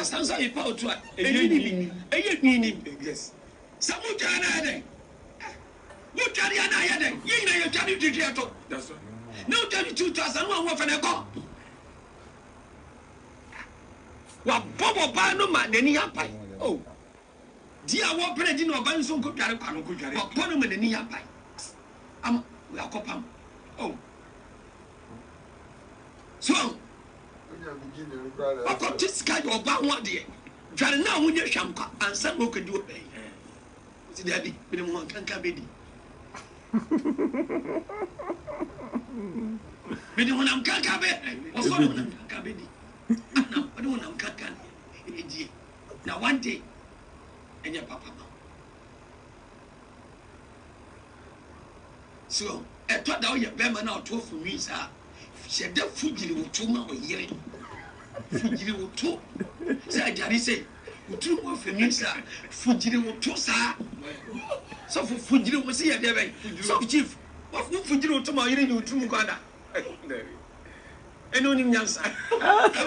sansa yi pa otu a eyi ni yes samu jana den wo twari ana ya den yi na ye twari didi ato that's right no 2000 one wo fene ko wa bobo ba no ma nani ya pai oh di awo pere di no ba nso ko twari kwa no ko twari wa ko no ma nani ya pai am we akopam oh so what this guy or ba one day twari na wo nye hwamkwa ansa no ko di o bai ti dabi bi mo kanka be di bidi honam kanka be oso honam kanka be di na bidi honam kanka edi na one day enya papa ma so eto da o ye be ma na o to fu mi sa she da fujiri wo to ma o yire fujiri wo to sa jari se utu mo fe mi sa fujiri wo to sa so fujiri wo se ye de be so chief wa fujiri wo to ma yire ni utu mu kwada eno ni nyansa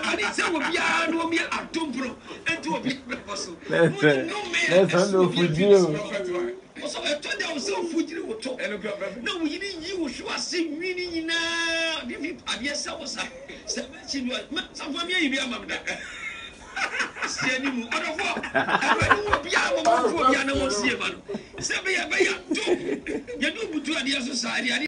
ani se wo bia no mi atompro ento obi preposo let's no fujiri so eto de o se fujiri wo to no wo yiri yi wo hwa se nwini nyina bi abia sa wo sa se chi ni sa fo mi yi bi amamda se ni mu odofo abani wo bia wo fo bia na wo sie ma no se be ya to ye do butu ade so sa ade